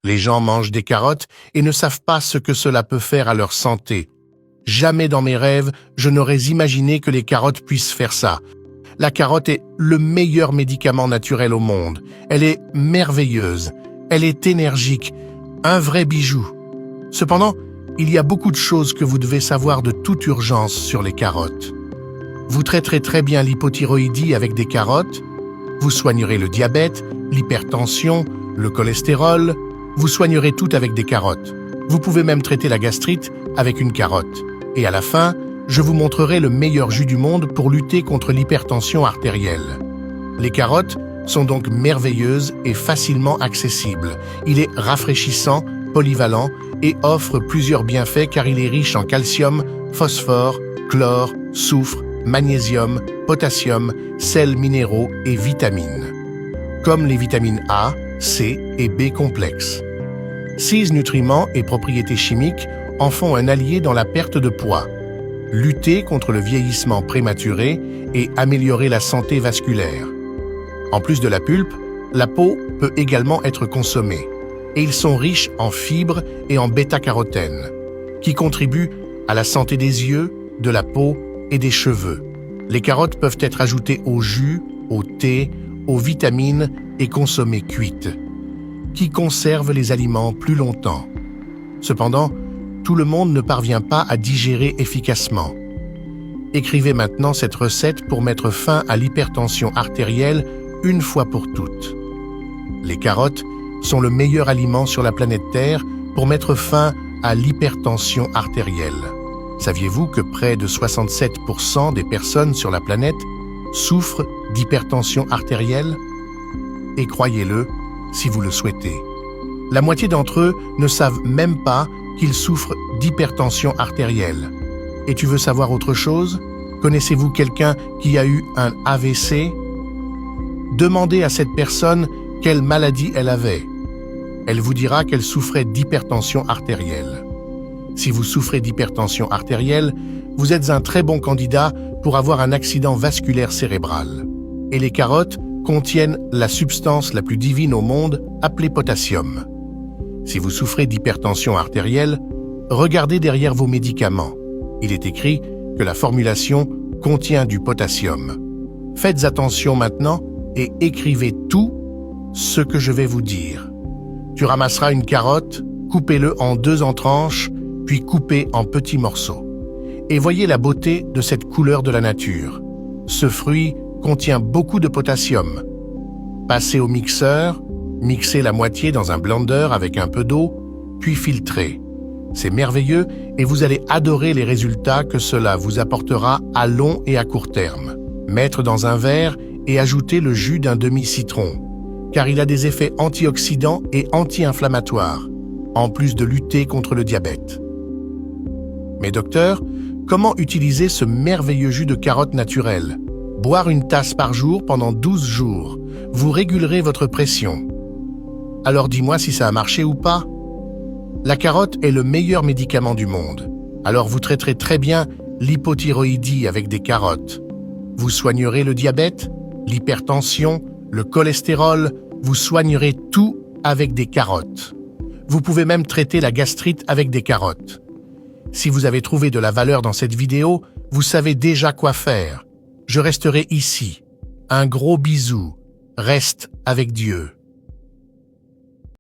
Les gens mangent des carottes et ne savent pas ce que cela peut faire à leur santé. Jamais dans mes rêves, je n'aurais imaginé que les carottes puissent faire ça. La carotte est le meilleur médicament naturel au monde. Elle est merveilleuse, elle est énergique, un vrai bijou. Cependant, il y a beaucoup de choses que vous devez savoir de toute urgence sur les carottes. Vous traiterez très bien l'hypothyroïdie avec des carottes, vous soignerez le diabète, l'hypertension, le cholestérol, vous soignerez tout avec des carottes. Vous pouvez même traiter la gastrite avec une carotte. Et à la fin, je vous montrerai le meilleur jus du monde pour lutter contre l'hypertension artérielle. Les carottes sont donc merveilleuses et facilement accessibles. Il est rafraîchissant, polyvalent et offre plusieurs bienfaits car il est riche en calcium, phosphore, chlore, soufre, magnésium, potassium, sels minéraux et vitamines, comme les vitamines A, C et B complexes. Ces nutriments et propriétés chimiques en font un allié dans la perte de poids, lutter contre le vieillissement prématuré et améliorer la santé vasculaire. En plus de la pulpe, la peau peut également être consommée, et ils sont riches en fibres et en bêta-carotène, qui contribuent à la santé des yeux, de la peau et des cheveux. Les carottes peuvent être ajoutées au jus, au thé, aux vitamines et consommées cuites, qui conservent les aliments plus longtemps. Cependant, tout le monde ne parvient pas à digérer efficacement. Écrivez maintenant cette recette pour mettre fin à l'hypertension artérielle une fois pour toutes. Les carottes sont le meilleur aliment sur la planète Terre pour mettre fin à l'hypertension artérielle. Saviez-vous que près de 67% des personnes sur la planète souffrent d'hypertension artérielle? Et croyez-le, si vous le souhaitez. La moitié d'entre eux ne savent même pas qu'ils souffrent d'hypertension artérielle. Et tu veux savoir autre chose? Connaissez-vous quelqu'un qui a eu un AVC? Demandez à cette personne quelle maladie elle avait. Elle vous dira qu'elle souffrait d'hypertension artérielle. Si vous souffrez d'hypertension artérielle, vous êtes un très bon candidat pour avoir un accident vasculaire cérébral. Et les carottes contiennent la substance la plus divine au monde, appelée potassium. Si vous souffrez d'hypertension artérielle, regardez derrière vos médicaments. Il est écrit que la formulation contient du potassium. Faites attention maintenant et écrivez tout ce que je vais vous dire. Tu ramasseras une carotte, coupez-le en 2 en tranches, puis coupez en petits morceaux. Et voyez la beauté de cette couleur de la nature. Ce fruit contient beaucoup de potassium. Passez au mixeur, mixez la moitié dans un blender avec un peu d'eau, puis filtrez. C'est merveilleux et vous allez adorer les résultats que cela vous apportera à long et à court terme. Mettre dans un verre et ajouter le jus d'un demi-citron, car il a des effets antioxydants et anti-inflammatoires, en plus de lutter contre le diabète. Mais docteur, comment utiliser ce merveilleux jus de carotte naturel? Boire une tasse par jour pendant 12 jours. Vous régulerez votre pression. Alors dis-moi si ça a marché ou pas. La carotte est le meilleur médicament du monde. Alors vous traiterez très bien l'hypothyroïdie avec des carottes. Vous soignerez le diabète, l'hypertension, le cholestérol, vous soignerez tout avec des carottes. Vous pouvez même traiter la gastrite avec des carottes. Si vous avez trouvé de la valeur dans cette vidéo, vous savez déjà quoi faire. Je resterai ici. Un gros bisou. Reste avec Dieu.